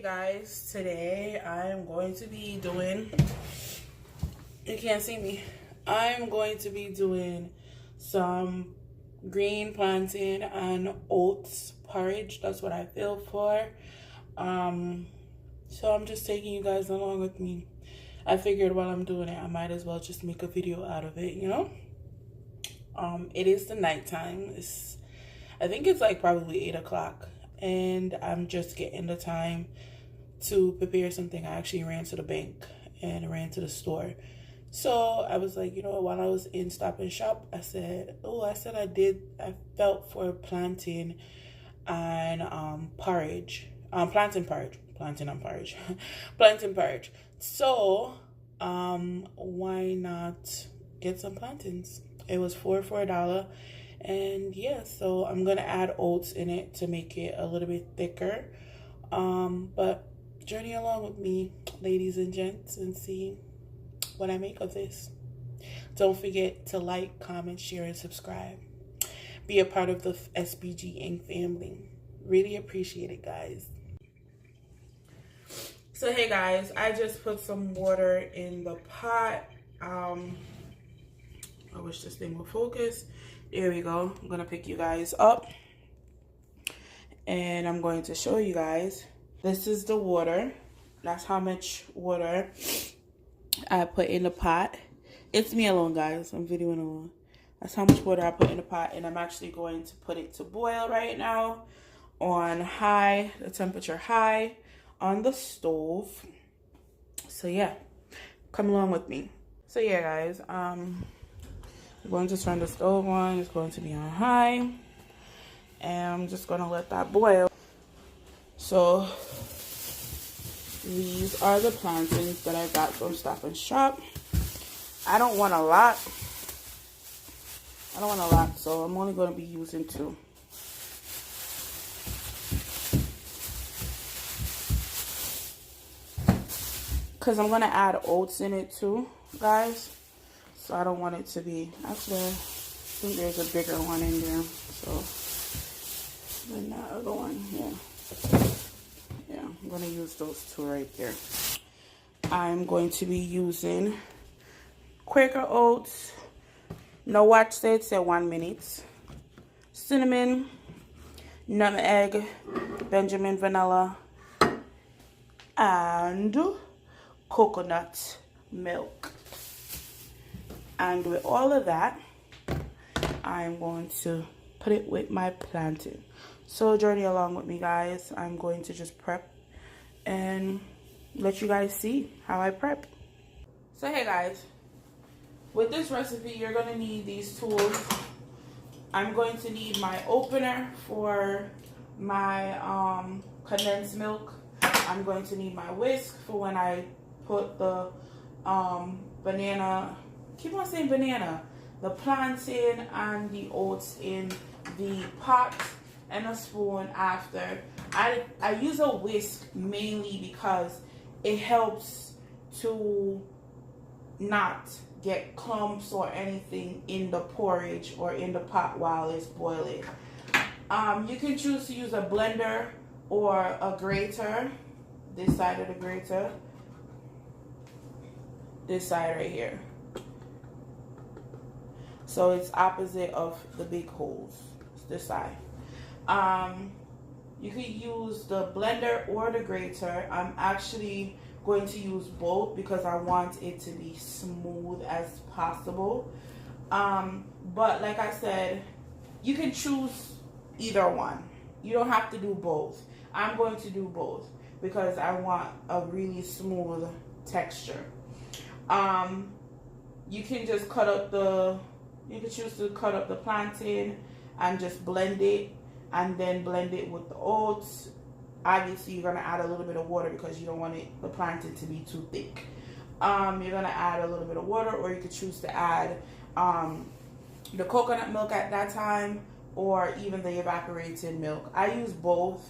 Guys, today I'm going to be doing, you can't see me, I'm going to be doing some green plantain and oats porridge. That's what I feel for. So I'm just taking you guys along with me. I figured while I'm doing it, I might as well just make a video out of it, you know. It is the nighttime. I think it's like probably 8 o'clock, and I'm just getting the time to prepare something. I actually ran to the bank and ran to the store. So I was like, you know, while I was in Stop and Shop, I said I felt for plantain and porridge. Plantain porridge. Plantain and porridge. Plantain porridge. So why not get some plantains? It was for $4. And yeah, so I'm gonna add oats in it to make it a little bit thicker. But journey along with me, ladies and gents, and see what I make of this. Don't forget to like, comment, share, and subscribe. Be a part of the SBG Inc. family. Really appreciate it, guys. So hey guys, I just put some water in the pot. I wish this thing would focus. There we go. I'm gonna pick you guys up and I'm going to show you guys. This is the water. That's how much water I put in the pot. It's me alone, guys. I'm videoing alone. That's how much water I put in the pot, and I'm actually going to put it to boil right now on high, the temperature high on the stove. So yeah, come along with me. So yeah, guys, I'm going to turn the stove on. It's going to be on high, and I'm just going to let that boil. So these are the plantains that I got from Stop and Shop. I don't want a lot. So I'm only going to be using 2. Because I'm going to add oats in it too, guys. So I don't want it to be, actually, I think there's a bigger one in there. So then that other one, yeah. Yeah, I'm going to use those 2 right there. I'm going to be using Quaker oats. No, watch it, say 1 minute. Cinnamon, nutmeg, Benjamin vanilla, and coconut milk. And with all of that, I'm going to put it with my plantain. So journey along with me, guys. I'm going to just prep and let you guys see how I prep. So hey guys, with this recipe, you're gonna need these tools. I'm going to need my opener for my condensed milk. I'm going to need my whisk for when I put the banana, keep on saying banana, the plantain and the oats in the pot, and a spoon after. I use a whisk mainly because it helps to not get clumps or anything in the porridge or in the pot while it's boiling. You can choose to use a blender or a grater. This side of the grater. This side right here. So it's opposite of the big holes. It's this side. You could use the blender or the grater. I'm actually going to use both because I want it to be smooth as possible. But like I said, you can choose either one. You don't have to do both. I'm going to do both because I want a really smooth texture. You can just you can choose to cut up the plantain and just blend it, and then blend it with the oats. Obviously, you're gonna add a little bit of water because you don't want the plantain to be too thick. You're gonna add a little bit of water, or you could choose to add the coconut milk at that time, or even the evaporated milk. I use both.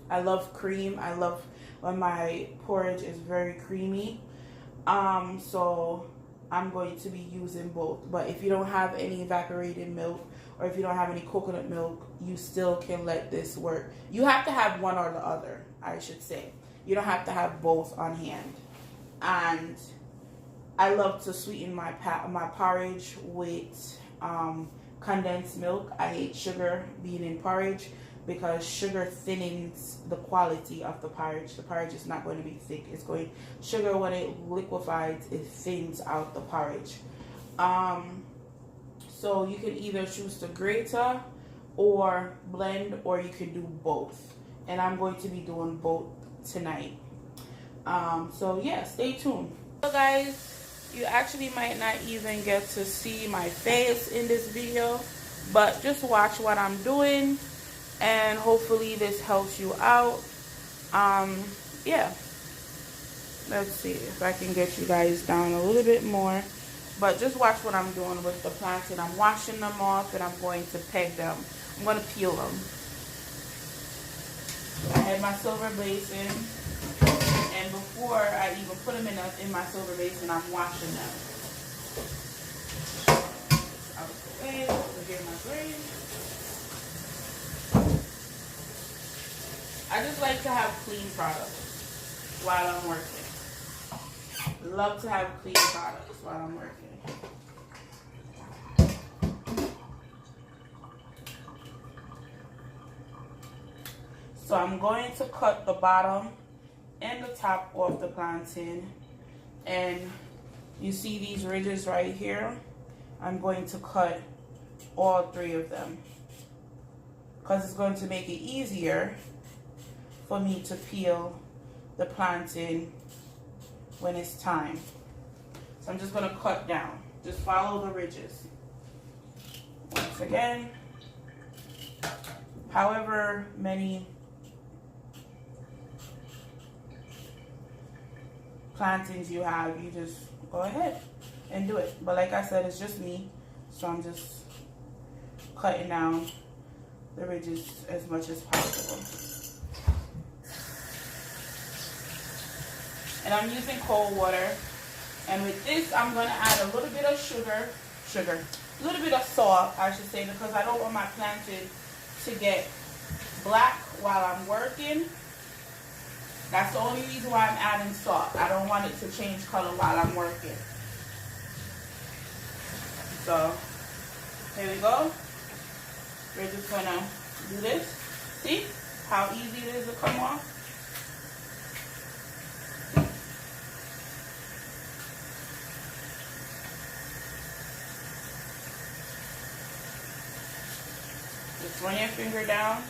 I love cream. I love when my porridge is very creamy. So I'm going to be using both. But if you don't have any evaporated milk, or if you don't have any coconut milk, you still can let this work. You have to have one or the other, I should say. You don't have to have both on hand. And I love to sweeten my porridge with condensed milk. I hate sugar being in porridge because sugar thins the quality of the porridge. The porridge is not going to be thick. Sugar, when it liquefies, it thins out the porridge. So you can either choose to grate or blend, or you can do both. And I'm going to be doing both tonight. So yeah, stay tuned. So guys, you actually might not even get to see my face in this video, but just watch what I'm doing, and hopefully this helps you out. Yeah, let's see if I can get you guys down a little bit more. But just watch what I'm doing with the plantain. I'm washing them off, and I'm going to peg them. I'm going to peel them. I had my silver basin, and before I even put them in my silver basin, I'm washing them. Out of the way, over here my grain. I just like to have clean products while I'm working. Love to have clean products while I'm working. So I'm going to cut the bottom and the top off the plantain, and you see these ridges right here. I'm going to cut all 3 of them because it's going to make it easier for me to peel the plantain when it's time. So I'm just going to cut down. Just follow the ridges. Once again, however many plantains you have, you just go ahead and do it. But like I said, it's just me, so I'm just cutting down the ridges as much as possible. And I'm using cold water. And with this, I'm going to add a little bit of a little bit of salt, I should say, because I don't want my plantain to get black while I'm working. That's the only reason why I'm adding salt. I don't want it to change color while I'm working. So, here we go. We're just going to do this. See how easy it is to come off? Just run your finger down,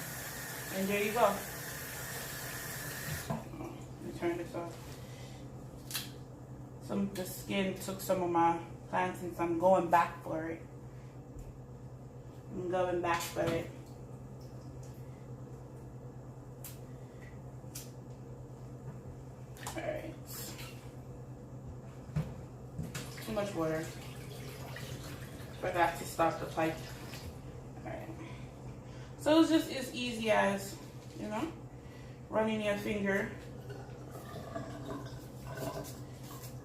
and there you go. Let me turn this off. The skin took some of my plantains. I'm going back for it. I'm going back for it. Alright. Too much water. Forgot to stop the pipe. Alright. So it's just as easy as, you know, running your finger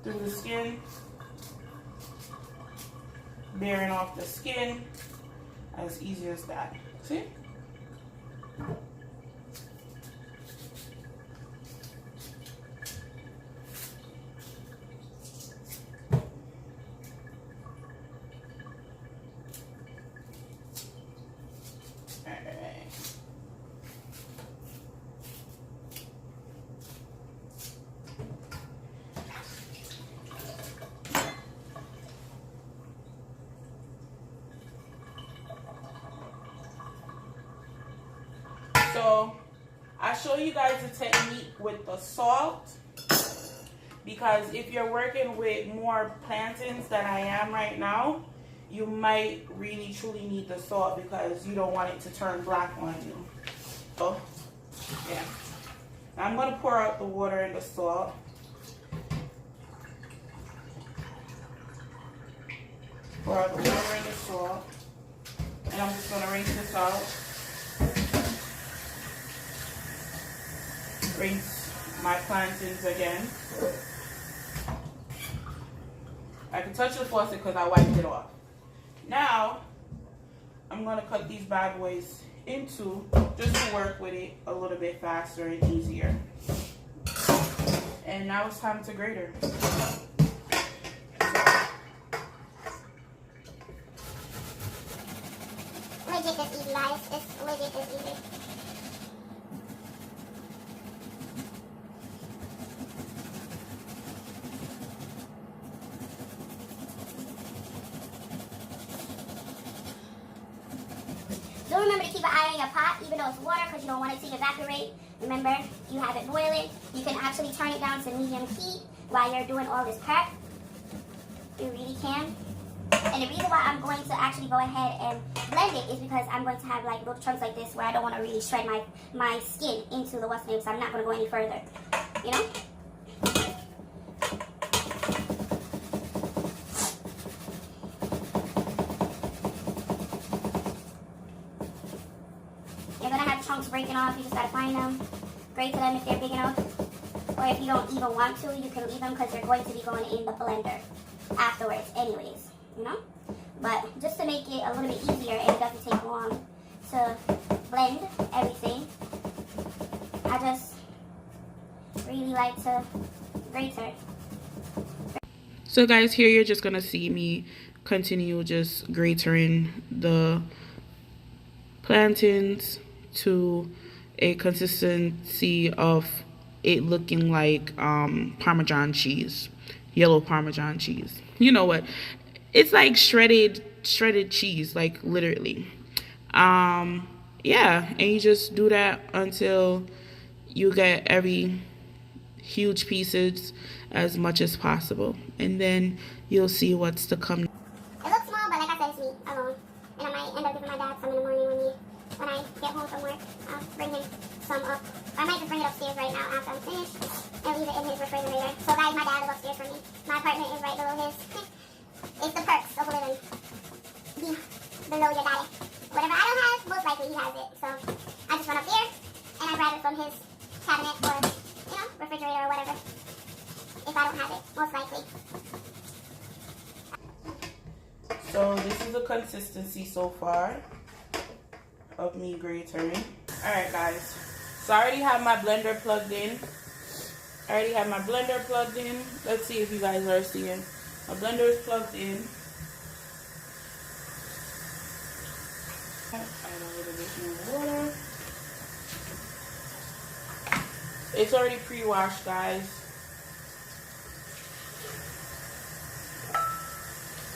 through the skin, bearing off the skin, as easy as that. See? So I show you guys the technique with the salt, because if you're working with more plantains than I am right now, you might really truly need the salt because you don't want it to turn black on you. So yeah, now I'm going to pour out the water and the salt. Pour out the water and the salt, and I'm just going to rinse this out. Rinse my plantains again. I can touch the faucet because I wiped it off. Now, I'm going to cut these bad boys into, just to work with it a little bit faster and easier. And now it's time to grate her. Legit this easy, guys. It's legit this easy. Do remember to keep an eye on your pot, even though it's water, because you don't want it to evaporate. Remember, you have it boiling. You can actually turn it down to medium heat while you're doing all this prep. You really can. And the reason why I'm going to actually go ahead and blend it is because I'm going to have like little chunks like this where I don't want to really shred my skin into the what's name, so I'm not going to go any further. You know? You're going to have chunks breaking off. You just got to find them. Grate to them if they're big enough. Or if you don't even want to, you can leave them because they're going to be going in the blender afterwards anyways. You know? But just to make it a little bit easier and it doesn't take long to blend everything, I just really like to grate her. So guys, here you're just gonna see me continue just grating the plantains to a consistency of it looking like Parmesan cheese, yellow Parmesan cheese. You know what? It's like shredded cheese, like literally. Yeah, and you just do that until you get every huge pieces as much as possible, and then you'll see what's to come. It looks small, but like I said, it's me alone, and I might end up giving my dad some in the morning when I get home from work. I'll bring him some up. I might just bring it upstairs right now after I'm finished and leave it in his refrigerator. So guys, my dad is upstairs for me. My apartment is right below his. It's the perks of living below your daddy. Whatever I don't have, most likely he has it. So I just run up there and I grab it from his cabinet or, you know, refrigerator or whatever. If I don't have it, most likely. So this is the consistency so far of me grating. Alright guys, so I already have my blender plugged in. Let's see if you guys are seeing. My blender is plugged in. Add a little bit more water. It's already pre-washed, guys.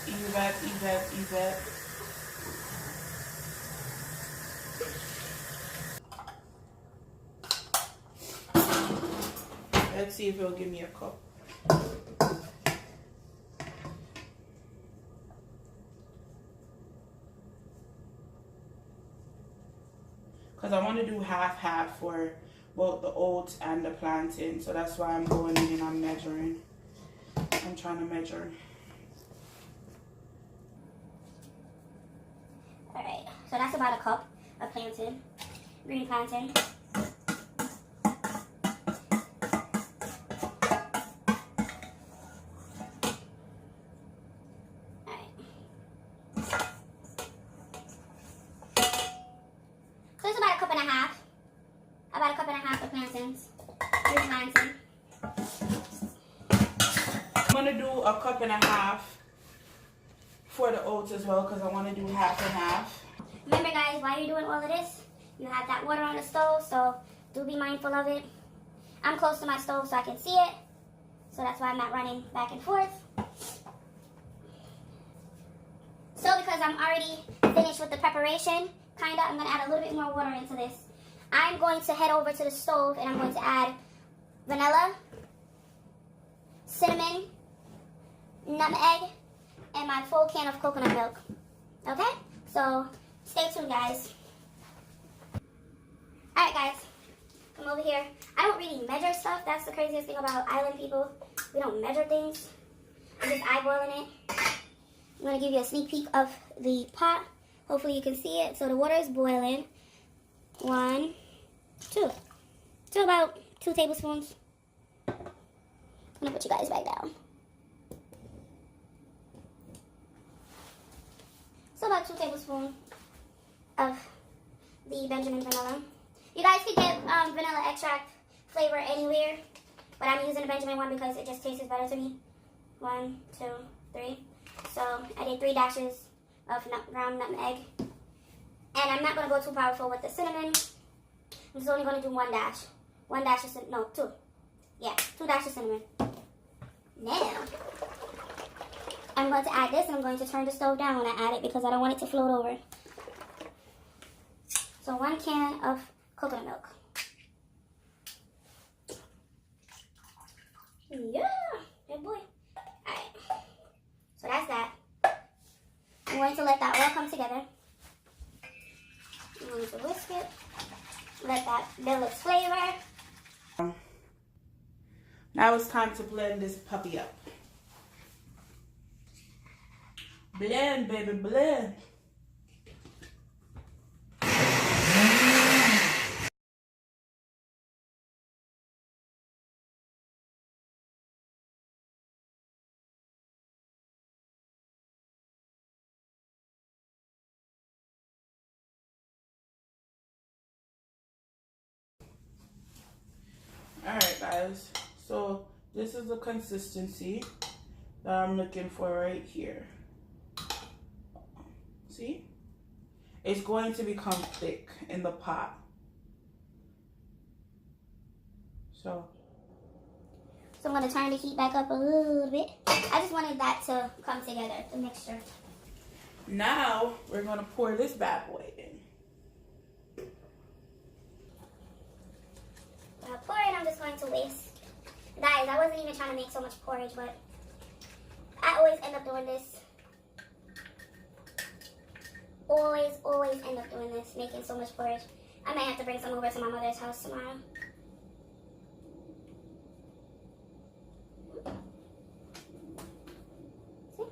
Evap. Let's see if it'll give me a cup. Because I want to do half for both the oats and the plantain. So that's why I'm going in and I'm measuring. I'm trying to measure. Alright, so that's about a cup of plantain. Green plantain. About a cup and a half of plantains. Green plantain. I'm going to do a cup and a half for the oats as well because I want to do half and half. Remember guys, while you're doing all of this, you have that water on the stove, so do be mindful of it. I'm close to my stove so I can see it, so that's why I'm not running back and forth. So because I'm already finished with the preparation, I'm going to add a little bit more water into this. I'm going to head over to the stove and I'm going to add vanilla, cinnamon, nutmeg, and my full can of coconut milk. Okay? So stay tuned, guys. Alright guys, come over here. I don't really measure stuff. That's the craziest thing about island people. We don't measure things. I'm just eyeballing it. I'm going to give you a sneak peek of the pot. Hopefully you can see it. So the water is boiling. 1, 2. So about 2 tablespoons. I'm gonna put you guys back down. So about 2 tablespoons of the Benjamin vanilla. You guys could get vanilla extract flavor anywhere, but I'm using the Benjamin one because it just tastes better to me. 1, 2, 3. So I did 3 dashes of ground nutmeg. And I'm not going to go too powerful with the cinnamon. I'm just only going to do 1 dash. 1 dash of cinnamon. No, 2. Yeah, 2 dashes of cinnamon. Now, I'm going to add this, and I'm going to turn the stove down when I add it because I don't want it to float over. So 1 can of coconut milk. Yeah, good boy. Alright, so that's that. I'm going to let that all come together. I'm going to whisk it. Let that build its flavor. Now it's time to blend this puppy up. Blend, baby, blend. Alright guys, so this is the consistency that I'm looking for right here. See? It's going to become thick in the pot. So I'm going to turn the heat back up a little bit. I just wanted that to come together, the mixture. now we're going to pour this bad boy in. Pour it, I'm just going to whisk. Guys, I wasn't even trying to make so much porridge, but I always end up doing this. Always end up doing this, making so much porridge. I might have to bring some over to my mother's house tomorrow. See?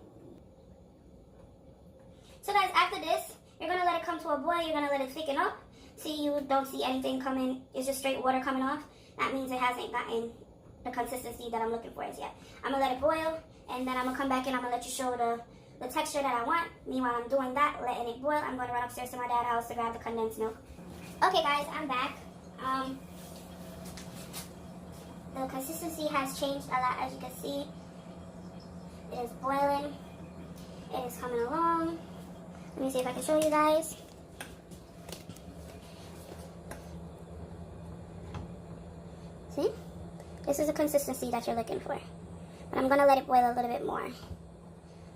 So guys, after this, you're going to let it come to a boil. You're going to let it thicken up. See, you don't see anything coming. It's just straight water coming off. That means it hasn't gotten the consistency that I'm looking for as yet. I'm going to let it boil, and then I'm going to come back and I'm going to let you show the texture that I want. Meanwhile, I'm doing that, letting it boil. I'm going to run upstairs to my dad's house to grab the condensed milk. Okay, guys, I'm back. The consistency has changed a lot, as you can see. It is boiling. It is coming along. Let me see if I can show you guys. See? This is the consistency that you're looking for. But I'm going to let it boil a little bit more.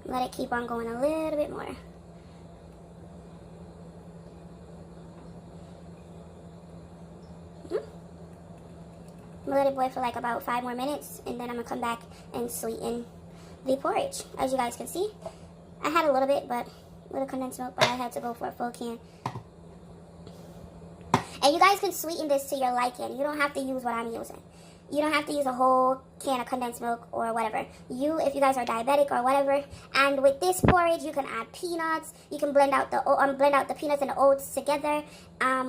Let it keep on going a little bit more. I'm going to let it boil for like about 5 more minutes. And then I'm going to come back and sweeten the porridge. As you guys can see, I had a little bit, but with a condensed milk, but I had to go for a full can. And you guys can sweeten this to your liking. You don't have to use what I'm using. You don't have to use a whole can of condensed milk or whatever. If you guys are diabetic or whatever, and with this porridge, you can add peanuts. You can blend out the peanuts and the oats together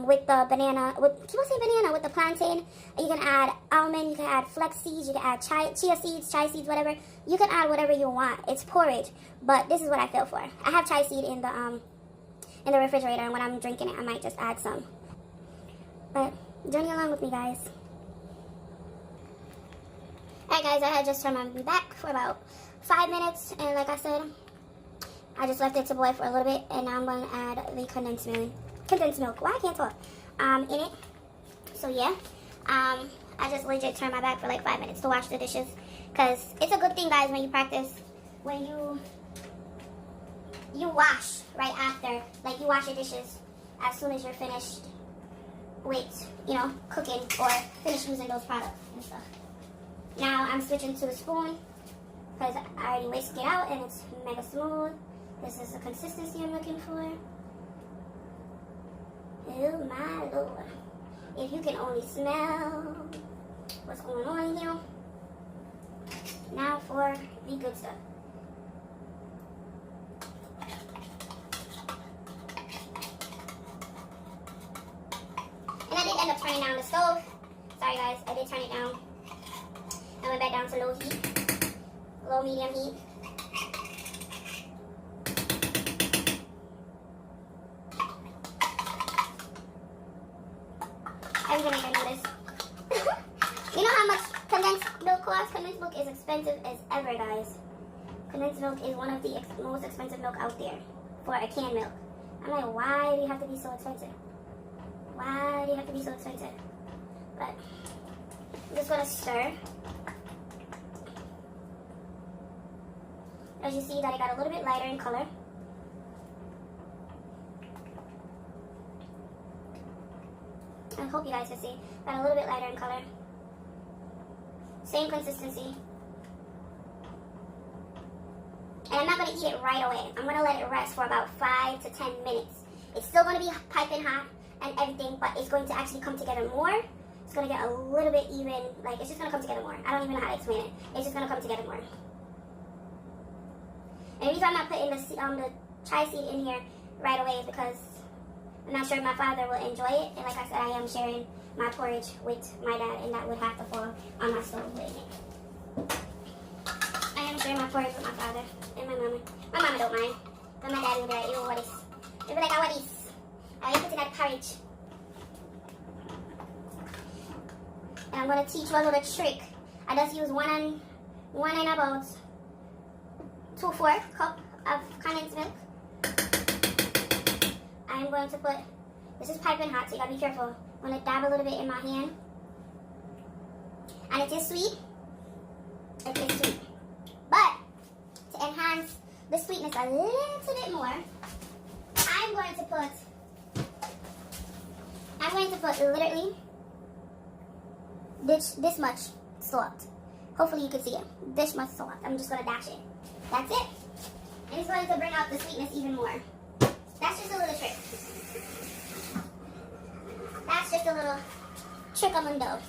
with the banana. With the plantain. You can add almond. You can add flex seeds. You can add chia seeds, whatever. You can add whatever you want. It's porridge, but this is what I feel for. I have chia seed in the refrigerator, and when I'm drinking it, I might just add some. But journey along with me, guys. Alright guys, I had just turned my back for about 5 minutes, and like I said, I just left it to boil for a little bit, and now I'm going to add the condensed milk. Why I can't talk? In it. So yeah, I just legit turned my back for like 5 minutes to wash the dishes, because it's a good thing, guys, when you practice, when you wash right after, like you wash your dishes as soon as you're finished with, cooking or finish using those products and stuff. Now I'm switching to a spoon because I already whisked it out and it's mega smooth. This is the consistency I'm looking for. Oh my lord. If you can only smell what's going on here. Now for the good stuff. And I did end up turning down the stove. Sorry guys, I did turn it down. And going back down to low heat, low medium heat. Every Jamaican do this. You know how much condensed milk costs? Condensed milk is expensive as ever, guys. Condensed milk is one of the most expensive milk out there for a canned milk. I'm like, why do you have to be so expensive? Why do you have to be so expensive? But I'm just gonna stir. As you see that it got a little bit lighter in color. I hope you guys can see. Got a little bit lighter in color. Same consistency. And I'm not going to eat it right away. I'm going to let it rest for about 5 to 10 minutes. It's still going to be piping hot and everything, but it's going to actually come together more. It's going to get a little bit even, like it's just going to come together more. I don't even know how to explain it. It's just going to come together more. And the reason I'm not putting the chai seed in here right away is because I'm not sure if my father will enjoy it. And like I said, I am sharing my porridge with my dad, and that would have to fall on my stove with it. I am sharing my porridge with my father and my mama. My mama don't mind, but my dad will be like, ew, what is? They'll be like, what is? I am putting that porridge. And I'm going to teach you a little trick. I just use one and about 2/4 cup of condensed milk. I'm going to put, this is piping hot, so you gotta be careful. I'm gonna dab a little bit in my hand. And it is sweet. It is sweet. But to enhance the sweetness a little bit more, I'm going to put literally this much salt. Hopefully you can see it. This much salt. I'm just gonna dash it. That's it. And it's going to bring out the sweetness even more. That's just a little trick. That's just a little trick on the dough.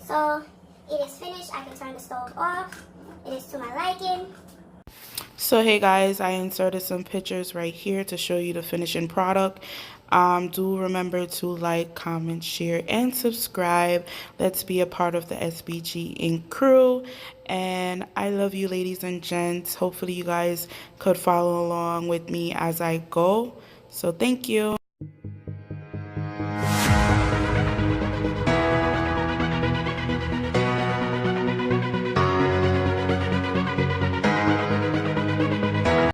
So it is finished. I can turn the stove off. It is to my liking. So hey guys, I inserted some pictures right here to show you the finishing product. Do remember to like, comment, share, and subscribe. Let's be a part of the SBG Inc. crew. And I love you, ladies and gents. Hopefully you guys could follow along with me as I go. So thank you.